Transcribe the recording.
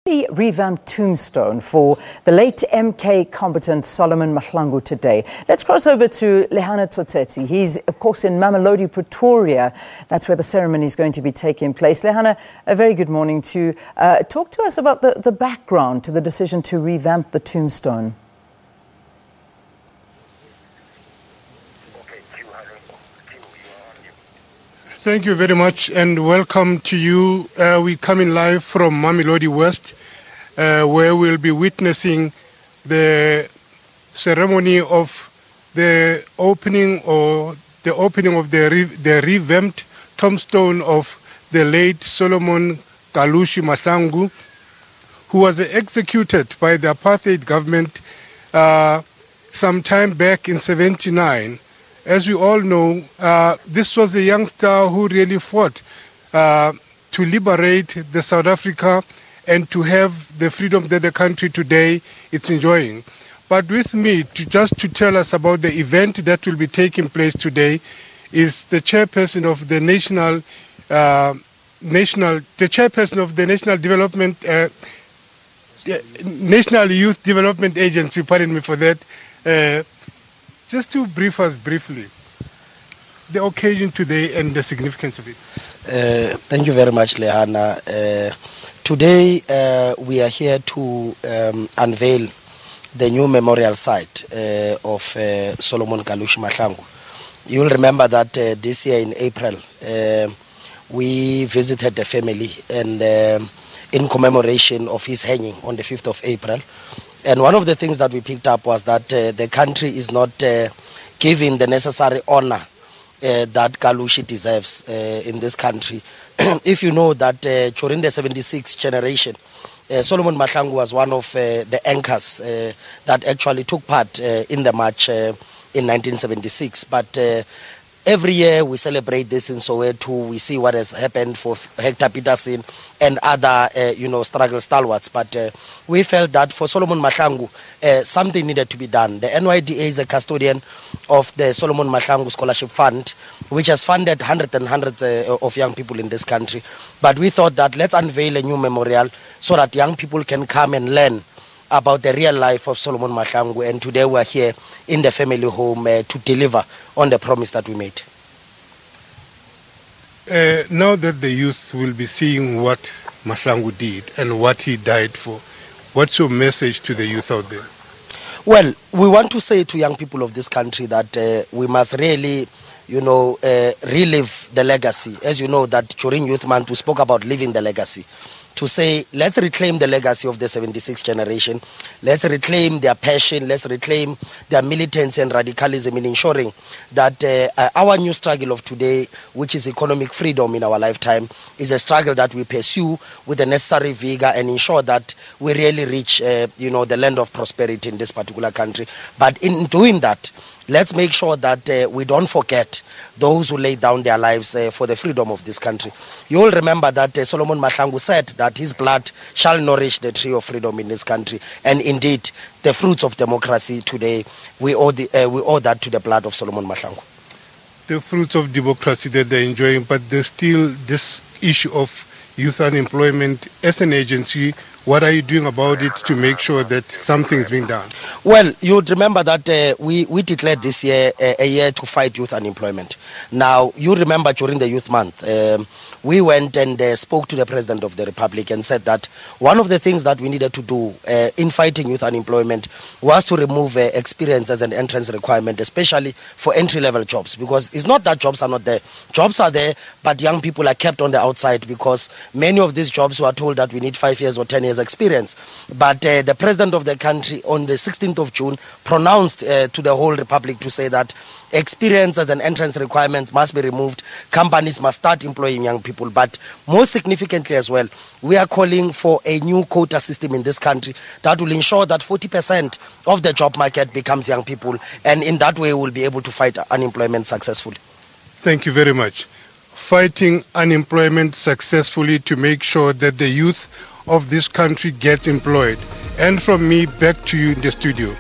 The revamped tombstone for the late MK combatant Solomon Mahlangu today. Let's cross over to Lehana Tsotetsi. He's, of course, in Mamelodi, Pretoria. That's where the ceremony is going to be taking place. Lehana, a very good morning to you. Talk to us about the background to the decision to revamp the tombstone. Thank you very much and welcome to you. We're coming live from Mamelodi West, where we'll be witnessing the ceremony of the opening of the revamped tombstone of the late Solomon Mahlangu, who was executed by the apartheid government some time back in '79. As we all know, this was a youngster who really fought to liberate the South Africa and to have the freedom that the country today is enjoying. But with me, just to tell us about the event that will be taking place today, is the chairperson of the National Youth Development Agency. Pardon me for that. Just to brief us briefly, the occasion today and the significance of it. Thank you very much, Lehana. Today we are here to unveil the new memorial site of Solomon Mahlangu. You'll remember that this year in April, we visited the family and in commemoration of his hanging on the 5th of April. And one of the things that we picked up was that the country is not giving the necessary honor that Kalushi deserves in this country. If you know that during the 76 generation, Solomon Mahlangu was one of the anchors that actually took part in the march in 1976. But every year we celebrate this in Soweto. We see what has happened for Hector Peterson and other, struggle stalwarts. But we felt that for Solomon Mahlangu, something needed to be done. The NYDA is a custodian of the Solomon Mahlangu Scholarship Fund, which has funded hundreds and hundreds of young people in this country. But we thought that let's unveil a new memorial so that young people can come and learn about the real life of Solomon Mahlangu, and today we're here in the family home to deliver on the promise that we made. Now that the youth will be seeing what Mahlangu did and what he died for, what's your message to the youth out there? Well, we want to say to young people of this country that we must really, relive the legacy. As you know, that during Youth Month we spoke about living the legacy. To say, let's reclaim the legacy of the 76 generation. Let's reclaim their passion. Let's reclaim their militance and radicalism in ensuring that our new struggle of today, which is economic freedom in our lifetime, is a struggle that we pursue with the necessary vigor and ensure that we really reach, the land of prosperity in this particular country. But in doing that, let's make sure that we don't forget those who laid down their lives for the freedom of this country. You all remember that Solomon Mahlangu said that his blood shall nourish the tree of freedom in this country. And indeed, the fruits of democracy today, we owe that to the blood of Solomon Mahlangu. The fruits of democracy that they're enjoying, but there's still this issue of youth unemployment. As an agency, what are you doing about it to make sure that something is being done? Well, you would remember that we declared this year a year to fight youth unemployment. Now, you remember during the Youth Month, we went and spoke to the President of the Republic and said that one of the things that we needed to do in fighting youth unemployment was to remove experience as an entrance requirement, especially for entry-level jobs, because it's not that jobs are not there. Jobs are there, but young people are kept on the outside because many of these jobs were told that we need 5 years or 10 years experience. But the President of the country on the 16th of June pronounced to the whole Republic to say that experience as an entrance requirement must be removed. Companies must start employing young people. But most significantly as well, we are calling for a new quota system in this country that will ensure that 40% of the job market becomes young people. And in that way, we'll be able to fight unemployment successfully. Thank you very much. Fighting unemployment successfully to make sure that the youth of this country get employed. And from me, back to you in the studio.